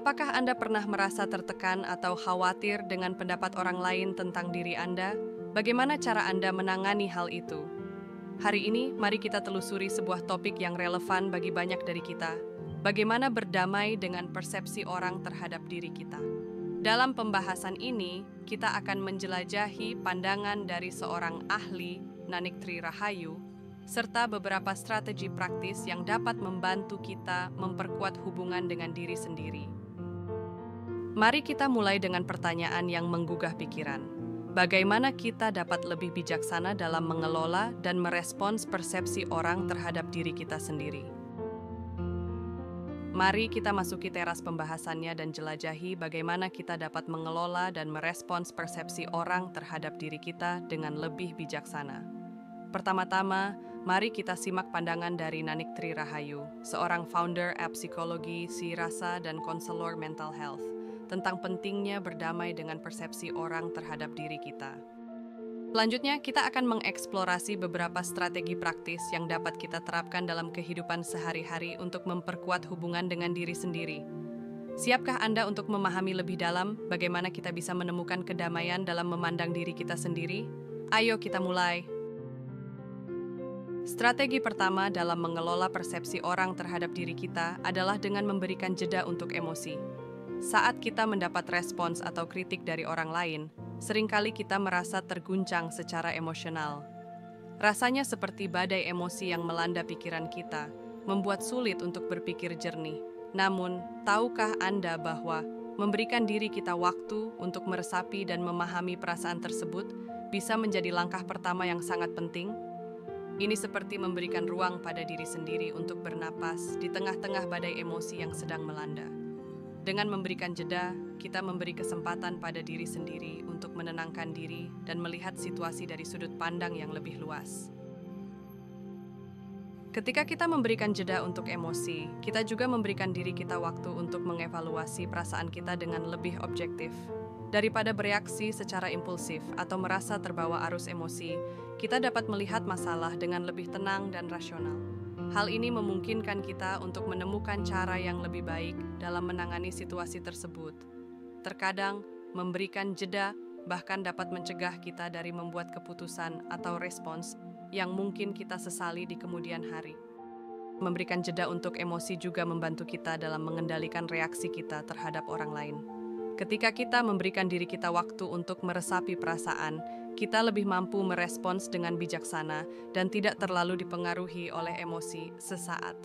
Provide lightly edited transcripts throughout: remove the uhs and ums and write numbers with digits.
Apakah Anda pernah merasa tertekan atau khawatir dengan pendapat orang lain tentang diri Anda? Bagaimana cara Anda menangani hal itu? Hari ini, mari kita telusuri sebuah topik yang relevan bagi banyak dari kita. Bagaimana berdamai dengan persepsi orang terhadap diri kita? Dalam pembahasan ini, kita akan menjelajahi pandangan dari seorang ahli, Nanik Tri Rahayu, serta beberapa strategi praktis yang dapat membantu kita memperkuat hubungan dengan diri sendiri. Mari kita mulai dengan pertanyaan yang menggugah pikiran. Bagaimana kita dapat lebih bijaksana dalam mengelola dan merespons persepsi orang terhadap diri kita sendiri? Mari kita masuki teras pembahasannya dan jelajahi bagaimana kita dapat mengelola dan merespons persepsi orang terhadap diri kita dengan lebih bijaksana. Pertama-tama, mari kita simak pandangan dari Nanik Tri Rahayu, seorang founder app psikologi, si rasa, dan konselor mental health, tentang pentingnya berdamai dengan persepsi orang terhadap diri kita. Selanjutnya, kita akan mengeksplorasi beberapa strategi praktis yang dapat kita terapkan dalam kehidupan sehari-hari untuk memperkuat hubungan dengan diri sendiri. Siapkah Anda untuk memahami lebih dalam bagaimana kita bisa menemukan kedamaian dalam memandang diri kita sendiri? Ayo kita mulai. Strategi pertama dalam mengelola persepsi orang terhadap diri kita adalah dengan memberikan jeda untuk emosi. Saat kita mendapat respons atau kritik dari orang lain, seringkali kita merasa terguncang secara emosional. Rasanya seperti badai emosi yang melanda pikiran kita, membuat sulit untuk berpikir jernih. Namun, tahukah Anda bahwa memberikan diri kita waktu untuk meresapi dan memahami perasaan tersebut bisa menjadi langkah pertama yang sangat penting? Ini seperti memberikan ruang pada diri sendiri untuk bernapas di tengah-tengah badai emosi yang sedang melanda. Dengan memberikan jeda, kita memberi kesempatan pada diri sendiri untuk menenangkan diri dan melihat situasi dari sudut pandang yang lebih luas. Ketika kita memberikan jeda untuk emosi, kita juga memberikan diri kita waktu untuk mengevaluasi perasaan kita dengan lebih objektif. Daripada bereaksi secara impulsif atau merasa terbawa arus emosi, kita dapat melihat masalah dengan lebih tenang dan rasional. Hal ini memungkinkan kita untuk menemukan cara yang lebih baik dalam menangani situasi tersebut. Terkadang, memberikan jeda bahkan dapat mencegah kita dari membuat keputusan atau respons yang mungkin kita sesali di kemudian hari. Memberikan jeda untuk emosi juga membantu kita dalam mengendalikan reaksi kita terhadap orang lain. Ketika kita memberikan diri kita waktu untuk meresapi perasaan, kita lebih mampu merespons dengan bijaksana dan tidak terlalu dipengaruhi oleh emosi sesaat.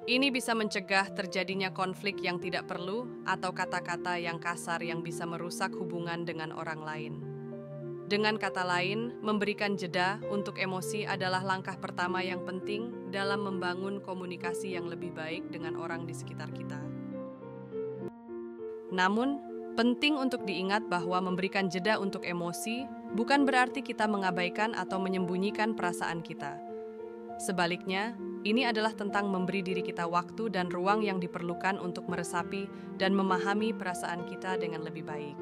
Ini bisa mencegah terjadinya konflik yang tidak perlu atau kata-kata yang kasar yang bisa merusak hubungan dengan orang lain. Dengan kata lain, memberikan jeda untuk emosi adalah langkah pertama yang penting dalam membangun komunikasi yang lebih baik dengan orang di sekitar kita. Namun, penting untuk diingat bahwa memberikan jeda untuk emosi bukan berarti kita mengabaikan atau menyembunyikan perasaan kita. Sebaliknya, ini adalah tentang memberi diri kita waktu dan ruang yang diperlukan untuk meresapi dan memahami perasaan kita dengan lebih baik.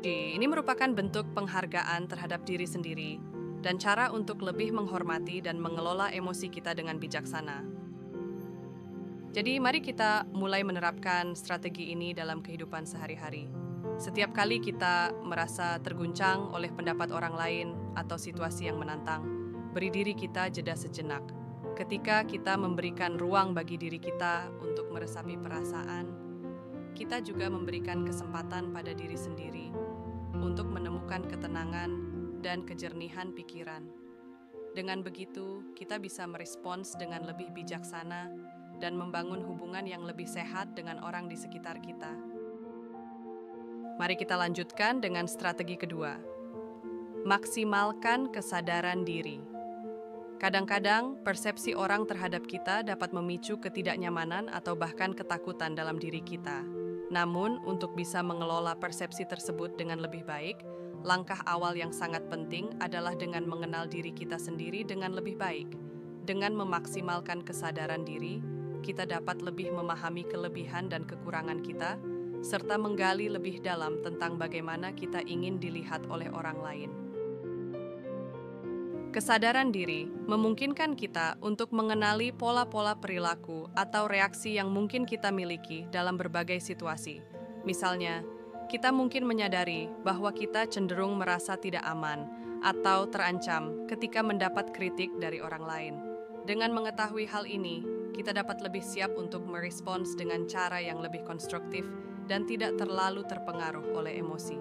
Ini merupakan bentuk penghargaan terhadap diri sendiri dan cara untuk lebih menghormati dan mengelola emosi kita dengan bijaksana. Jadi, mari kita mulai menerapkan strategi ini dalam kehidupan sehari-hari. Setiap kali kita merasa terguncang oleh pendapat orang lain atau situasi yang menantang, beri diri kita jeda sejenak. Ketika kita memberikan ruang bagi diri kita untuk meresapi perasaan, kita juga memberikan kesempatan pada diri sendiri untuk menemukan ketenangan dan kejernihan pikiran. Dengan begitu, kita bisa merespons dengan lebih bijaksana dan membangun hubungan yang lebih sehat dengan orang di sekitar kita. Mari kita lanjutkan dengan strategi kedua. Maksimalkan kesadaran diri. Kadang-kadang, persepsi orang terhadap kita dapat memicu ketidaknyamanan atau bahkan ketakutan dalam diri kita. Namun, untuk bisa mengelola persepsi tersebut dengan lebih baik, langkah awal yang sangat penting adalah dengan mengenal diri kita sendiri dengan lebih baik. Dengan memaksimalkan kesadaran diri, kita dapat lebih memahami kelebihan dan kekurangan kita, serta menggali lebih dalam tentang bagaimana kita ingin dilihat oleh orang lain. Kesadaran diri memungkinkan kita untuk mengenali pola-pola perilaku atau reaksi yang mungkin kita miliki dalam berbagai situasi. Misalnya, kita mungkin menyadari bahwa kita cenderung merasa tidak aman atau terancam ketika mendapat kritik dari orang lain. Dengan mengetahui hal ini, kita dapat lebih siap untuk merespons dengan cara yang lebih konstruktif dan tidak terlalu terpengaruh oleh emosi.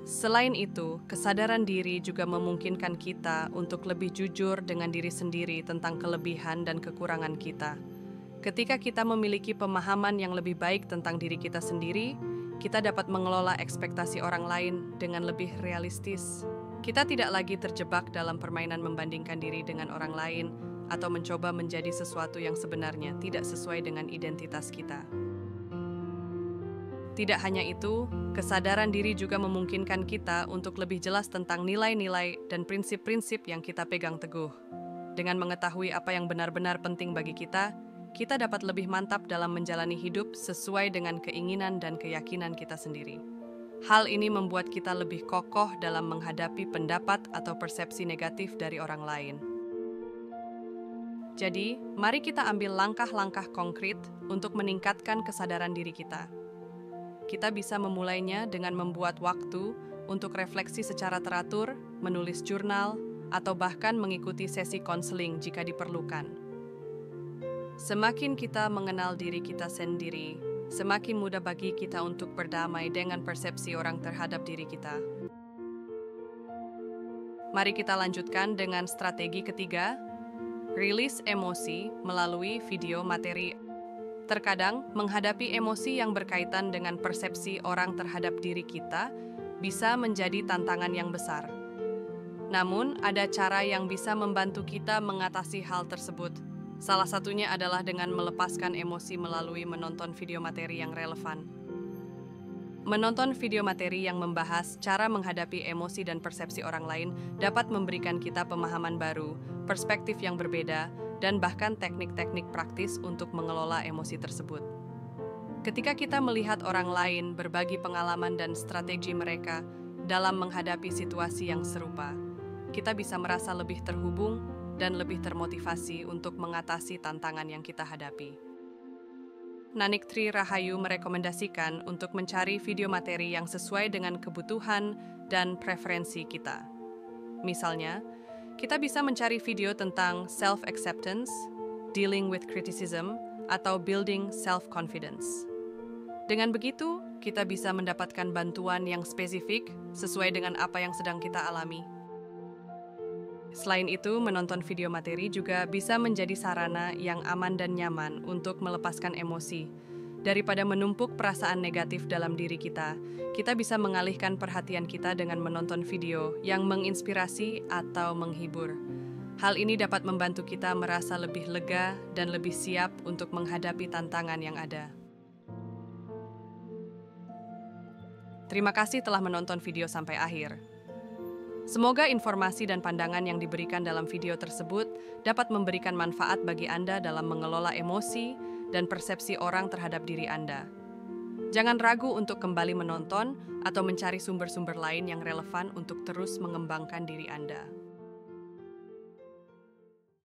Selain itu, kesadaran diri juga memungkinkan kita untuk lebih jujur dengan diri sendiri tentang kelebihan dan kekurangan kita. Ketika kita memiliki pemahaman yang lebih baik tentang diri kita sendiri, kita dapat mengelola ekspektasi orang lain dengan lebih realistis. Kita tidak lagi terjebak dalam permainan membandingkan diri dengan orang lain atau mencoba menjadi sesuatu yang sebenarnya tidak sesuai dengan identitas kita. Tidak hanya itu, kesadaran diri juga memungkinkan kita untuk lebih jelas tentang nilai-nilai dan prinsip-prinsip yang kita pegang teguh. Dengan mengetahui apa yang benar-benar penting bagi kita dapat lebih mantap dalam menjalani hidup sesuai dengan keinginan dan keyakinan kita sendiri. Hal ini membuat kita lebih kokoh dalam menghadapi pendapat atau persepsi negatif dari orang lain. Jadi, mari kita ambil langkah-langkah konkret untuk meningkatkan kesadaran diri kita. Kita bisa memulainya dengan membuat waktu untuk refleksi secara teratur, menulis jurnal, atau bahkan mengikuti sesi konseling jika diperlukan. Semakin kita mengenal diri kita sendiri, semakin mudah bagi kita untuk berdamai dengan persepsi orang terhadap diri kita. Mari kita lanjutkan dengan strategi ketiga, rilis emosi melalui video materi. Terkadang, menghadapi emosi yang berkaitan dengan persepsi orang terhadap diri kita bisa menjadi tantangan yang besar. Namun, ada cara yang bisa membantu kita mengatasi hal tersebut. Salah satunya adalah dengan melepaskan emosi melalui menonton video materi yang relevan. Menonton video materi yang membahas cara menghadapi emosi dan persepsi orang lain dapat memberikan kita pemahaman baru, perspektif yang berbeda, dan bahkan teknik-teknik praktis untuk mengelola emosi tersebut. Ketika kita melihat orang lain berbagi pengalaman dan strategi mereka dalam menghadapi situasi yang serupa, kita bisa merasa lebih terhubung dan lebih termotivasi untuk mengatasi tantangan yang kita hadapi. Nanik Tri Rahayu merekomendasikan untuk mencari video materi yang sesuai dengan kebutuhan dan preferensi kita. Misalnya, kita bisa mencari video tentang self-acceptance, dealing with criticism, atau building self-confidence. Dengan begitu, kita bisa mendapatkan bantuan yang spesifik sesuai dengan apa yang sedang kita alami. Selain itu, menonton video materi juga bisa menjadi sarana yang aman dan nyaman untuk melepaskan emosi. Daripada menumpuk perasaan negatif dalam diri kita bisa mengalihkan perhatian kita dengan menonton video yang menginspirasi atau menghibur. Hal ini dapat membantu kita merasa lebih lega dan lebih siap untuk menghadapi tantangan yang ada. Terima kasih telah menonton video sampai akhir. Semoga informasi dan pandangan yang diberikan dalam video tersebut dapat memberikan manfaat bagi Anda dalam mengelola emosi dan persepsi orang terhadap diri Anda. Jangan ragu untuk kembali menonton atau mencari sumber-sumber lain yang relevan untuk terus mengembangkan diri Anda.